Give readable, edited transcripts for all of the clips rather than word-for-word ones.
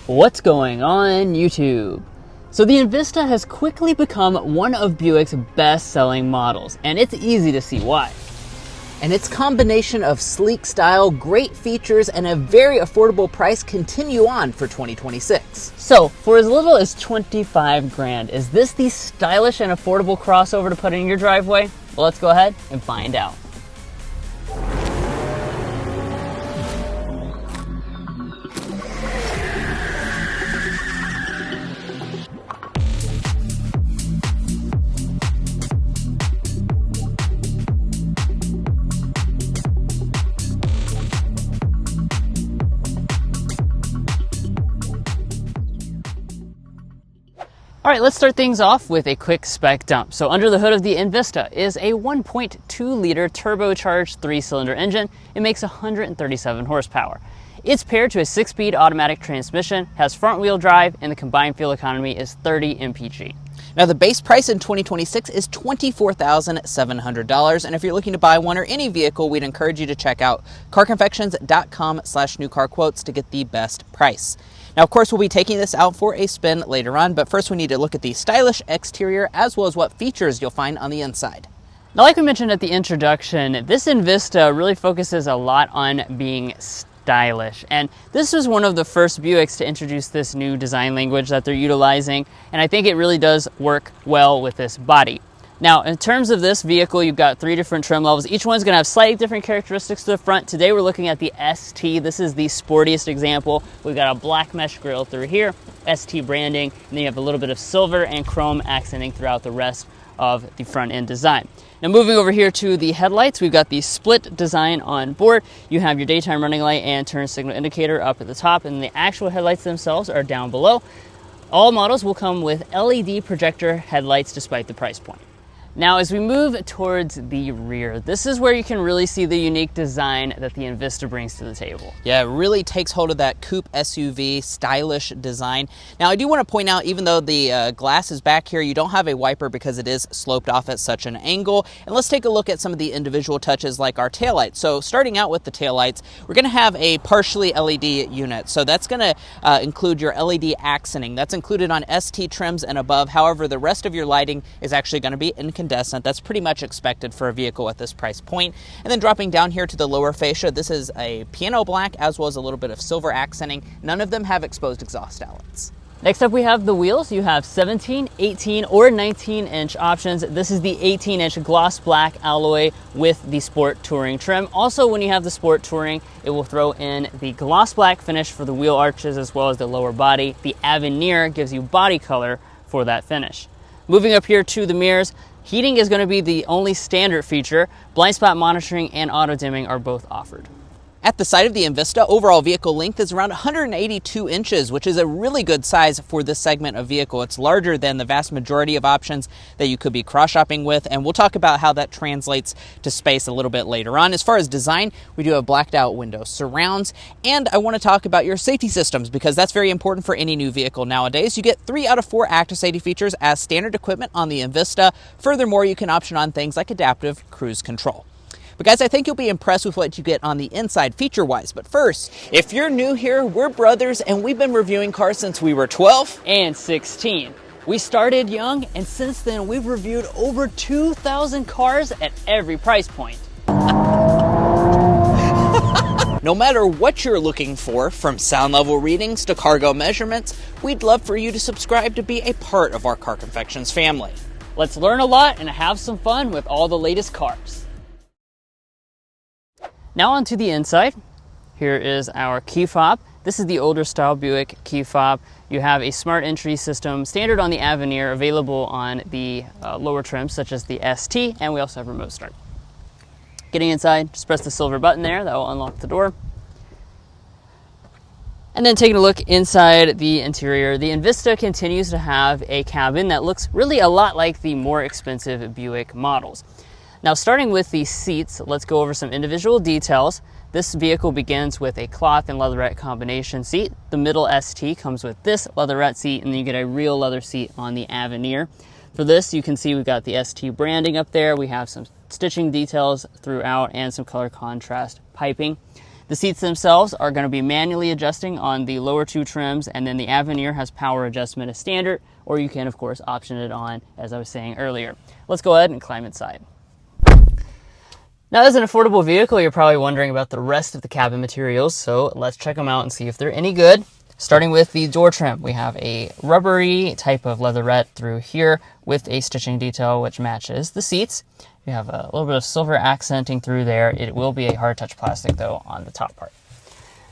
What's going on YouTube? So the Envista has quickly become one of Buick's best-selling models, and it's easy to see why. And its combination of sleek style, great features, and a very affordable price continue on for 2026. So, for as little as 25 grand, is this the stylish and affordable crossover to put in your driveway? Well, let's go ahead and find out. All right, let's start things off with a quick spec dump. So under the hood of the Envista is a 1.2 liter turbocharged 3-cylinder engine. It makes 137 horsepower. It's paired to a 6-speed automatic transmission, has front wheel drive, and the combined fuel economy is 30 mpg. Now the base price in 2026 is $24,700, and if you're looking to buy one or any vehicle, we'd encourage you to check out carconfections.com/newcarquotes to get the best price. Now, of course, we'll be taking this out for a spin later on, but first we need to look at the stylish exterior as well as what features you'll find on the inside. Now, like we mentioned at the introduction, this Envista really focuses a lot on being stylish. And this was one of the first Buicks to introduce this new design language that they're utilizing, and I think it really does work well with this body. Now, in terms of this vehicle, you've got 3 different trim levels. Each one's gonna have slightly different characteristics to the front. Today we're looking at the ST. This is the sportiest example. We've got a black mesh grille through here, ST branding, and then you have a little bit of silver and chrome accenting throughout the rest of the front end design. Now moving over here to the headlights, we've got the split design on board. You have your daytime running light and turn signal indicator up at the top, and the actual headlights themselves are down below. All models will come with LED projector headlights despite the price point. Now, as we move towards the rear, this is where you can really see the unique design that the Envista brings to the table. Yeah, it really takes hold of that coupe SUV stylish design. Now, I do want to point out, even though the glass is back here, you don't have a wiper because it is sloped off at such an angle. And let's take a look at some of the individual touches like our taillights. So starting out with the taillights, we're going to have a partially LED unit. So that's going to include your LED accenting. That's included on ST trims and above. However, the rest of your lighting is actually going to be incandescent. That's pretty much expected for a vehicle at this price point. And then dropping down here to the lower fascia, this is a piano black as well as a little bit of silver accenting. None of them have exposed exhaust outlets. Next up we have the wheels. You have 17, 18, or 19-inch options. This is the 18-inch gloss black alloy with the Sport Touring trim. Also, when you have the Sport Touring, it will throw in the gloss black finish for the wheel arches as well as the lower body. The Avenir gives you body color for that finish. Moving up here to the mirrors, heating is going to be the only standard feature. Blind spot monitoring and auto dimming are both offered. At the side of the Envista, overall vehicle length is around 182 inches, which is a really good size for this segment of vehicle. It's larger than the vast majority of options that you could be cross-shopping with, and we'll talk about how that translates to space a little bit later on. As far as design, we do have blacked out window surrounds, and I want to talk about your safety systems because that's very important for any new vehicle nowadays. You get 3 out of 4 active safety features as standard equipment on the Envista. Furthermore, you can option on things like adaptive cruise control. But guys, I think you'll be impressed with what you get on the inside feature-wise. But first, if you're new here, we're brothers and we've been reviewing cars since we were 12 and 16. We started young, and since then we've reviewed over 2,000 cars at every price point. No matter what you're looking for, from sound level readings to cargo measurements, we'd love for you to subscribe to be a part of our Car Confections family. Let's learn a lot and have some fun with all the latest cars. Now onto the inside. Here is our key fob. This is the older style Buick key fob. You have a smart entry system standard on the Avenir, available on the lower trims such as the ST, and we also have remote start. Getting inside, just press the silver button there, that will unlock the door. And then taking a look inside the interior, the Envista continues to have a cabin that looks really a lot like the more expensive Buick models. Now, starting with the seats, let's go over some individual details. This vehicle begins with a cloth and leatherette combination seat. The middle ST comes with this leatherette seat, and then you get a real leather seat on the Avenir. For this, you can see we've got the ST branding up there. We have some stitching details throughout and some color contrast piping. The seats themselves are going to be manually adjusting on the lower two trims, and then the Avenir has power adjustment as standard, or you can, of course, option it on, as I was saying earlier. Let's go ahead and climb inside. Now, as an affordable vehicle, you're probably wondering about the rest of the cabin materials, so let's check them out and see if they're any good. Starting with the door trim, we have a rubbery type of leatherette through here with a stitching detail which matches the seats. You have a little bit of silver accenting through there. It will be a hard touch plastic though on the top part.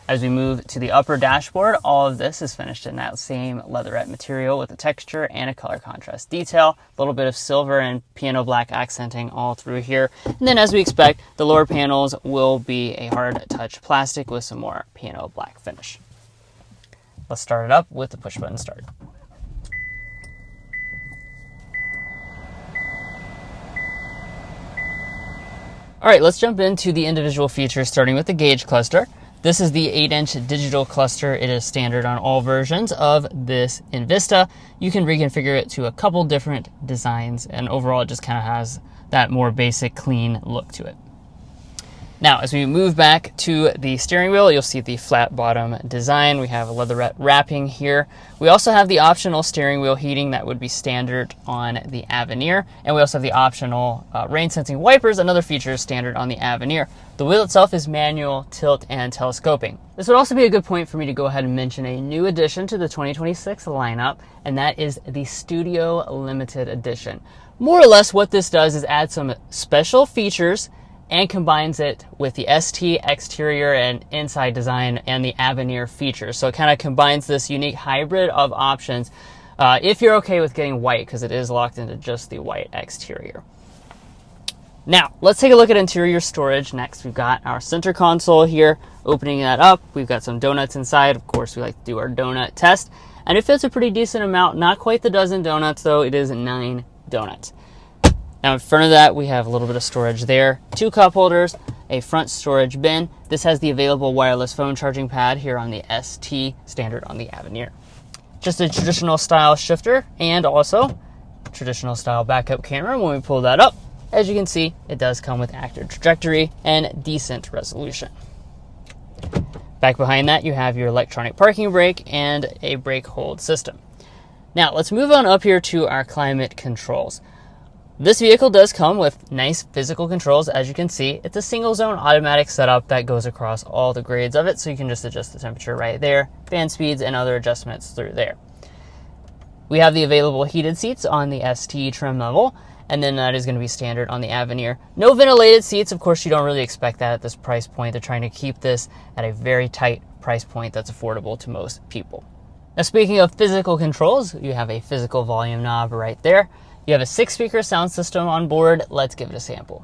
As we move to the upper dashboard, all of this is finished in that same leatherette material with a texture and a color contrast detail. A little bit of silver and piano black accenting all through here. And then as we expect, the lower panels will be a hard touch plastic with some more piano black finish. Let's start it up with the push button start. All right, let's jump into the individual features, starting with the gauge cluster. This is the 8-inch digital cluster. It is standard on all versions of this Envista. You can reconfigure it to a couple different designs, and overall it just kind of has that more basic, clean look to it. Now, as we move back to the steering wheel, you'll see the flat bottom design. We have a leatherette wrapping here. We also have the optional steering wheel heating that would be standard on the Avenir. And we also have the optional rain sensing wipers, another feature standard on the Avenir. The wheel itself is manual, tilt, and telescoping. This would also be a good point for me to go ahead and mention a new addition to the 2026 lineup, and that is the Studio Limited Edition. More or less what this does is add some special features and combines it with the ST exterior and inside design and the Avenir features. So it kind of combines this unique hybrid of options if you're okay with getting white, because it is locked into just the white exterior. Now, let's take a look at interior storage next. We've got our center console here. Opening that up, we've got some donuts inside. Of course, we like to do our donut test. And it fits a pretty decent amount. Not quite the dozen donuts, though. It is 9 donuts. Now in front of that, we have a little bit of storage there. 2 cup holders, a front storage bin. This has the available wireless phone charging pad here on the ST, standard on the Avenir. Just a traditional style shifter and also traditional style backup camera. When we pull that up, as you can see, it does come with active trajectory and decent resolution. Back behind that, you have your electronic parking brake and a brake hold system. Now let's move on up here to our climate controls. This vehicle does come with nice physical controls. As you can see, it's a single zone automatic setup that goes across all the grades of it, so you can just adjust the temperature right there, fan speeds, and other adjustments through there. We have the available heated seats on the ST trim level, and then that is going to be standard on the Avenir. No ventilated seats. Of course, you don't really expect that at this price point. They're trying to keep this at a very tight price point that's affordable to most people. Now, speaking of physical controls, you have a physical volume knob right there. You have a 6-speaker sound system on board. Let's give it a sample.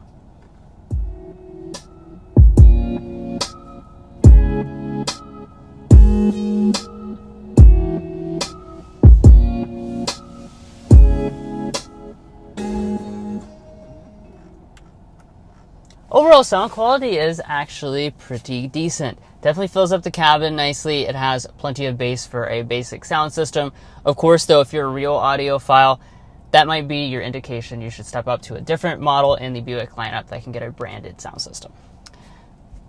Overall sound quality is actually pretty decent. Definitely fills up the cabin nicely. It has plenty of bass for a basic sound system. Of course, though, if you're a real audiophile, that might be your indication you should step up to a different model in the Buick lineup that can get a branded sound system.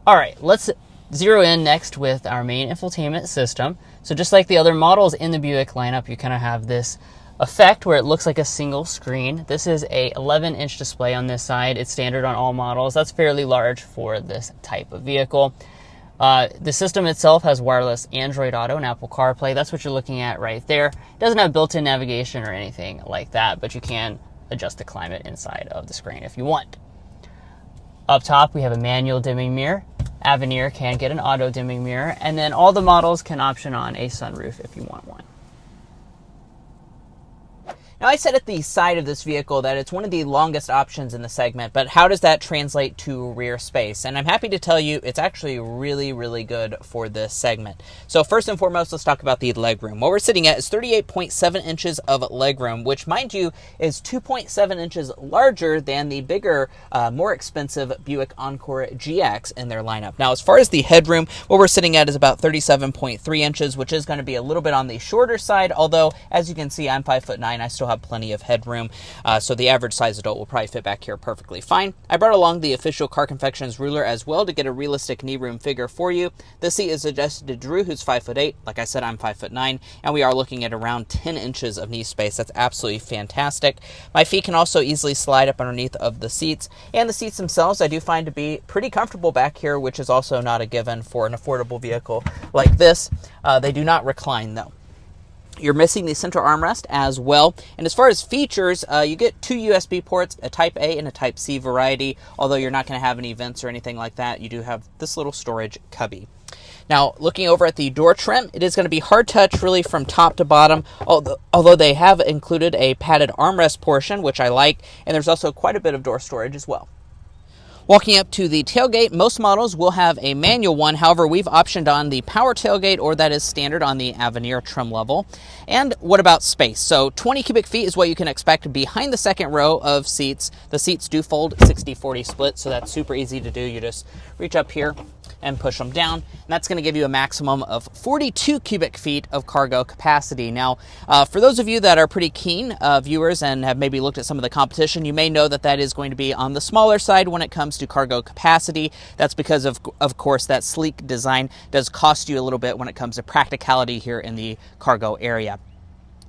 All right, let's zero in next with our main infotainment system. So just like the other models in the Buick lineup, you kind of have this effect where it looks like a single screen. This is a 11-inch display on this side. It's standard on all models. That's fairly large for this type of vehicle. The system itself has wireless Android Auto and Apple CarPlay. That's what you're looking at right there. It doesn't have built-in navigation or anything like that, but you can adjust the climate inside of the screen if you want. Up top, we have a manual dimming mirror. Avenir can get an auto dimming mirror, and then all the models can option on a sunroof if you want one. Now, I said at the side of this vehicle that it's one of the longest options in the segment, but how does that translate to rear space? And I'm happy to tell you it's actually really, really good for this segment. So first and foremost, let's talk about the legroom. What we're sitting at is 38.7 inches of legroom, which, mind you, is 2.7 inches larger than the bigger, more expensive Buick Encore GX in their lineup. Now, as far as the headroom, what we're sitting at is about 37.3 inches, which is going to be a little bit on the shorter side, although, as you can see, I'm 5'9", I still have plenty of headroom. So the average size adult will probably fit back here perfectly fine. I brought along the official Car Confections ruler as well to get a realistic knee room figure for you. This seat is adjusted to Drew, who's 5'8". Like I said, I'm 5'9", and we are looking at around 10 inches of knee space. That's absolutely fantastic. My feet can also easily slide up underneath of the seats, and the seats themselves I do find to be pretty comfortable back here, which is also not a given for an affordable vehicle like this. They do not recline though. You're missing the central armrest as well. And as far as features, you get 2 USB ports, a Type A and a Type C variety. Although you're not going to have any vents or anything like that, you do have this little storage cubby. Now, looking over at the door trim, it is going to be hard touch really from top to bottom, although they have included a padded armrest portion, which I like, and there's also quite a bit of door storage as well. Walking up to the tailgate, most models will have a manual one. However, we've optioned on the power tailgate, or that is standard on the Avenir trim level. And what about space? So 20 cubic feet is what you can expect behind the second row of seats. The seats do fold 60-40 split, so that's super easy to do. You just reach up here and push them down, and that's going to give you a maximum of 42 cubic feet of cargo capacity. Now, for those of you that are pretty keen viewers and have maybe looked at some of the competition, you may know that that is going to be on the smaller side when it comes to cargo capacity. That's because of course, that sleek design does cost you a little bit when it comes to practicality here in the cargo area.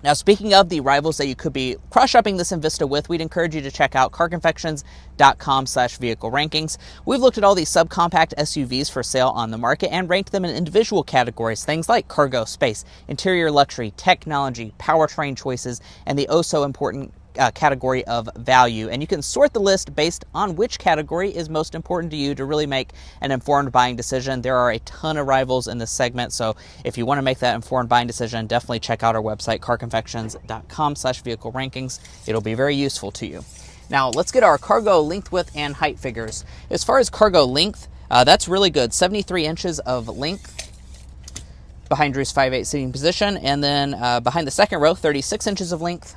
Now, speaking of the rivals that you could be cross-shopping this Envista with, we'd encourage you to check out carconfections.com/vehicle rankings. We've looked at all these subcompact SUVs for sale on the market and ranked them in individual categories, things like cargo space, interior luxury, technology, powertrain choices, and the oh-so-important category of value. And you can sort the list based on which category is most important to you to really make an informed buying decision. There are a ton of rivals in this segment, so if you want to make that informed buying decision, definitely check out our website, carconfections.com/vehicle rankings. It'll be very useful to you. Now, let's get our cargo length, width, and height figures. As far as cargo length, that's really good. 73 inches of length behind Drew's 5'8" seating position, and then behind the second row, 36 inches of length.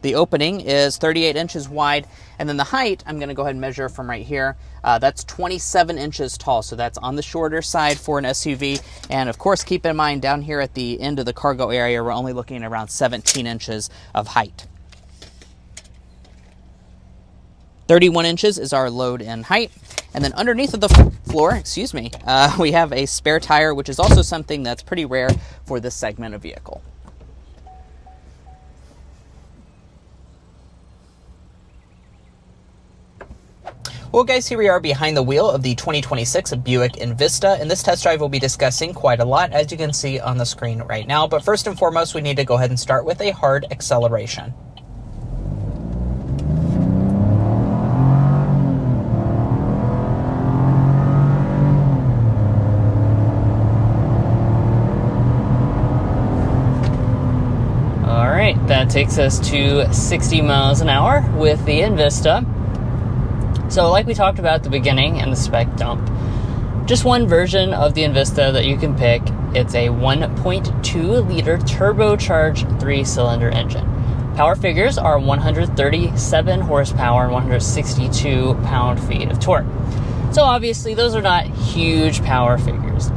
The opening is 38 inches wide, and then the height, I'm going to go ahead and measure from right here. That's 27 inches tall, so that's on the shorter side for an SUV. And of course, keep in mind, down here at the end of the cargo area, we're only looking at around 17 inches of height. 31 inches is our load and height. And then underneath of the floor, we have a spare tire, which is also something that's pretty rare for this segment of vehicle. Well, guys, here we are behind the wheel of the 2026 Buick Envista, and this test drive we'll be discussing quite a lot, as you can see on the screen right now. But first and foremost, we need to go ahead and start with a hard acceleration. All right, that takes us to 60 miles an hour with the Envista. So like we talked about at the beginning in the spec dump, just one version of the Envista that you can pick. It's a 1.2-liter turbocharged 3-cylinder engine. Power figures are 137 horsepower and 162 pound-feet of torque. So obviously those are not huge power figures.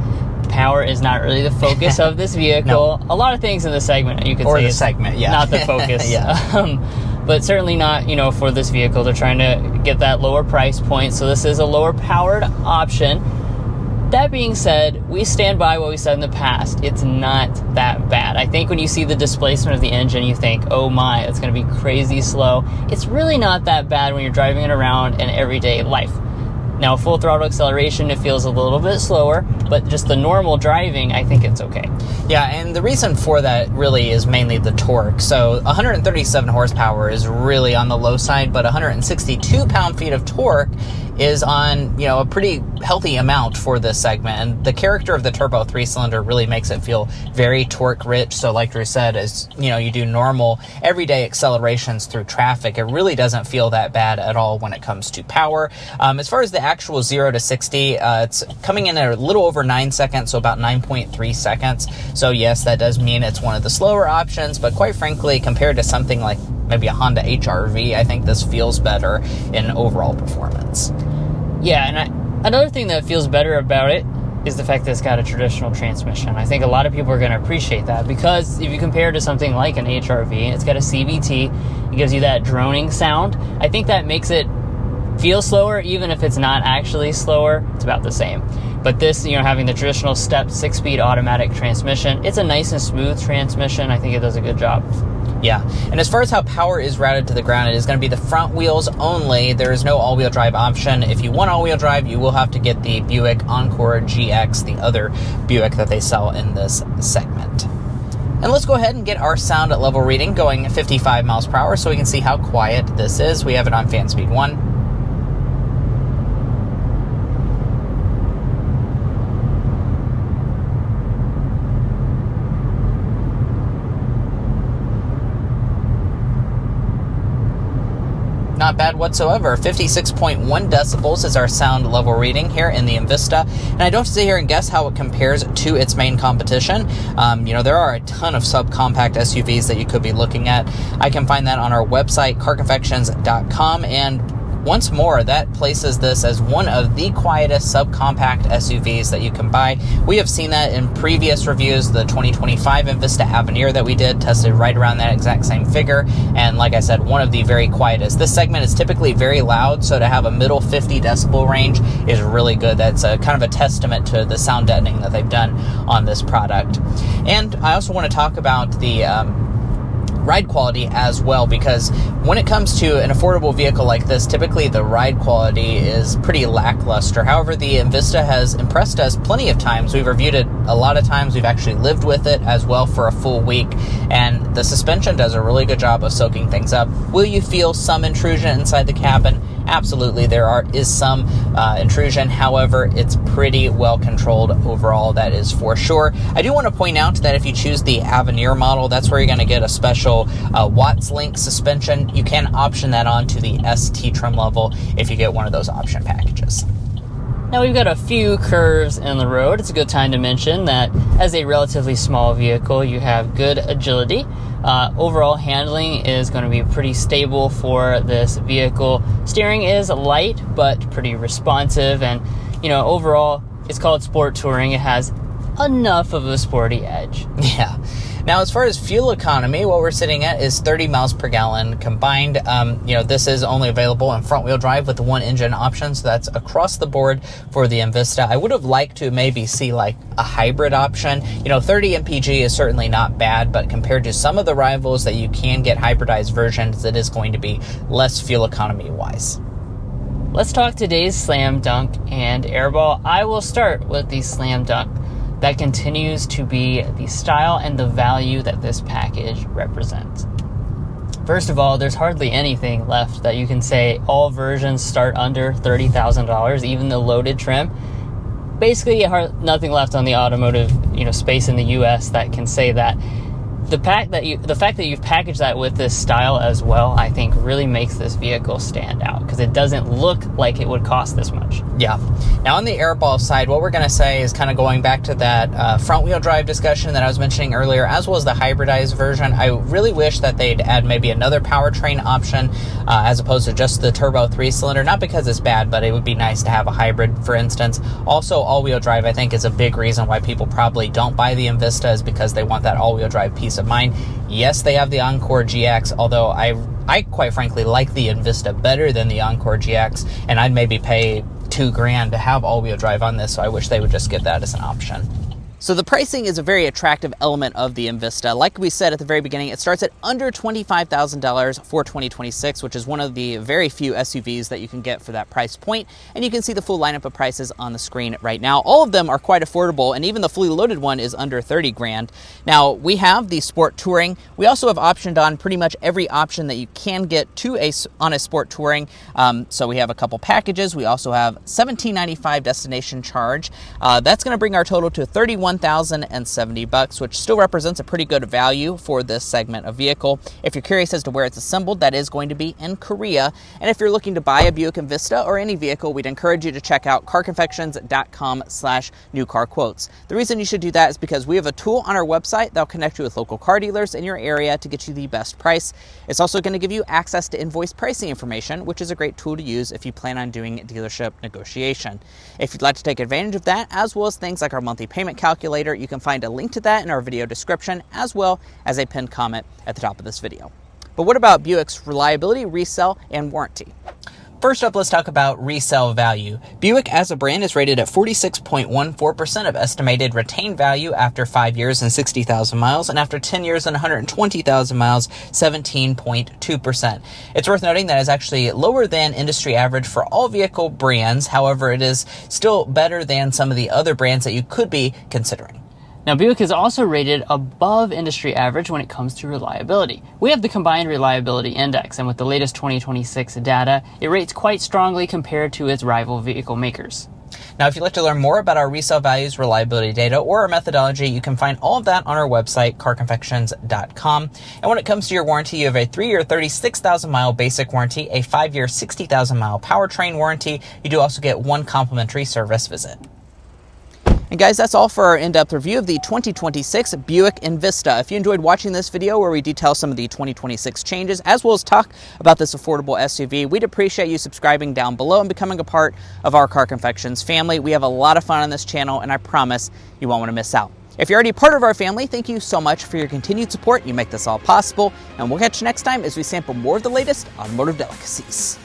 Power is not really the focus of this vehicle. No. A lot of things in the segment you could say is not the focus. Yeah. But certainly not, for this vehicle. They're trying to get that lower price point, so this is a lower powered option. That being said, we stand by what we said in the past. It's not that bad. I think when you see the displacement of the engine, you think, oh my, it's going to be crazy slow. It's really not that bad when you're driving it around in everyday life. Now, full throttle acceleration, it feels a little bit slower, but just the normal driving, I think it's okay. Yeah, and the reason for that really is mainly the torque. So 137 horsepower is really on the low side, but 162 pound-feet of torque is on, a pretty healthy amount for this segment. And the character of the turbo 3-cylinder really makes it feel very torque rich. So like Drew said, as you do normal everyday accelerations through traffic, it really doesn't feel that bad at all when it comes to power. As far as the actual 0 to 60, it's coming in at a little over 9 seconds, so about 9.3 seconds. So yes, that does mean it's one of the slower options, but quite frankly, compared to something like maybe a Honda HR-V, I think this feels better in overall performance. Yeah, and another thing that feels better about it is the fact that it's got a traditional transmission. I think a lot of people are going to appreciate that, because if you compare to something like an HRV, it's got a CVT, it gives you that droning sound. I think that makes it feel slower, even if it's not actually slower. It's about the same. But this, having the traditional step 6-speed automatic transmission, it's a nice and smooth transmission. I think it does a good job. Yeah, and as far as how power is routed to the ground, it is going to be the front wheels only. There is no all-wheel drive option. If you want all-wheel drive, you will have to get the Buick Encore GX, the other Buick that they sell in this segment. And let's go ahead and get our sound level reading going 55 miles per hour so we can see how quiet this is. We have it on fan speed 1. Not bad whatsoever. 56.1 decibels is our sound level reading here in the Envista. And I don't have to sit here and guess how it compares to its main competition. There are a ton of subcompact SUVs that you could be looking at. I can find that on our website, carconfections.com, and once more, that places this as one of the quietest subcompact SUVs that you can buy. We have seen that in previous reviews. The 2025 Envista Avenir that we did tested right around that exact same figure. And like I said, one of the very quietest. This segment is typically very loud, so to have a middle 50 decibel range is really good. That's a kind of a testament to the sound deadening that they've done on this product. And I also want to talk about the ride quality as well, because when it comes to an affordable vehicle like this, typically the ride quality is pretty lackluster. However, the Envista has impressed us plenty of times. We've reviewed it a lot of times. We've actually lived with it as well for a full week, and the suspension does a really good job of soaking things up. Will you feel some intrusion inside the cabin? Absolutely, there is some intrusion. However, it's pretty well controlled overall, that is for sure. I do want to point out that if you choose the Avenir model, that's where you're going to get a special Watts Link suspension. You can option that on to the ST trim level if you get one of those option packages. Now we've got a few curves in the road. It's a good time to mention that as a relatively small vehicle, you have good agility. Overall handling is going to be pretty stable for this vehicle. Steering is light, but pretty responsive. And, overall, it's called Sport Touring. It has enough of a sporty edge. Yeah. Now, as far as fuel economy, what we're sitting at is 30 miles per gallon combined. This is only available in front-wheel drive with the one engine option, so that's across the board for the Envista. I would have liked to maybe see like a hybrid option. 30 mpg is certainly not bad, but compared to some of the rivals that you can get hybridized versions, it is going to be less fuel economy-wise. Let's talk today's Slam Dunk and Airball. I will start with the Slam Dunk. That continues to be the style and the value that this package represents. First of all, there's hardly anything left that you can say all versions start under $30,000, even the loaded trim. Basically, nothing left on the automotive space in the US that can say that. The fact that you've packaged that with this style as well, I think really makes this vehicle stand out, because it doesn't look like it would cost this much. Yeah. Now on the Airball side, what we're going to say is kind of going back to that front-wheel drive discussion that I was mentioning earlier, as well as the hybridized version. I really wish that they'd add maybe another powertrain option as opposed to just the turbo 3-cylinder. Not because it's bad, but it would be nice to have a hybrid, for instance. Also, all-wheel drive, I think, is a big reason why people probably don't buy the Envista, is because they want that all-wheel drive piece of mind. Yes, they have the Encore GX, although I quite frankly like the Envista better than the Encore GX, and I'd maybe pay $2,000 to have all-wheel drive on this, so I wish they would just get that as an option. So the pricing is a very attractive element of the Envista. Like we said at the very beginning, it starts at under $25,000 for 2026, which is one of the very few SUVs that you can get for that price point. And you can see the full lineup of prices on the screen right now. All of them are quite affordable, and even the fully loaded one is under $30,000. Now, we have the Sport Touring. We also have optioned on pretty much every option that you can get on a Sport Touring. So we have a couple packages. We also have $17.95 destination charge. That's going to bring our total to $31,700 $1,070, which still represents a pretty good value for this segment of vehicle. If you're curious as to where it's assembled, that is going to be in Korea. And if you're looking to buy a Buick Envista or any vehicle, we'd encourage you to check out carconfections.com/newcarquotes. The reason you should do that is because we have a tool on our website that'll connect you with local car dealers in your area to get you the best price. It's also going to give you access to invoice pricing information, which is a great tool to use if you plan on doing dealership negotiation. If you'd like to take advantage of that, as well as things like our monthly payment calculator, you can find a link to that in our video description, as well as a pinned comment at the top of this video. But what about Buick's reliability, resale, and warranty? First up, let's talk about resale value. Buick as a brand is rated at 46.14% of estimated retained value after 5 years and 60,000 miles, and after 10 years and 120,000 miles, 17.2%. It's worth noting that it's actually lower than industry average for all vehicle brands. However, it is still better than some of the other brands that you could be considering. Now, Buick is also rated above industry average when it comes to reliability. We have the Combined Reliability Index, and with the latest 2026 data, it rates quite strongly compared to its rival vehicle makers. Now, if you'd like to learn more about our resale values, reliability data, or our methodology, you can find all of that on our website, carconfections.com. And when it comes to your warranty, you have a 3-year, 36,000-mile basic warranty, a 5-year, 60,000-mile powertrain warranty. You do also get 1 complimentary service visit. And guys, that's all for our in-depth review of the 2026 Buick Envista. If you enjoyed watching this video where we detail some of the 2026 changes, as well as talk about this affordable SUV, we'd appreciate you subscribing down below and becoming a part of our Car Confections family. We have a lot of fun on this channel, and I promise you won't want to miss out. If you're already part of our family, thank you so much for your continued support. You make this all possible, and we'll catch you next time as we sample more of the latest automotive delicacies.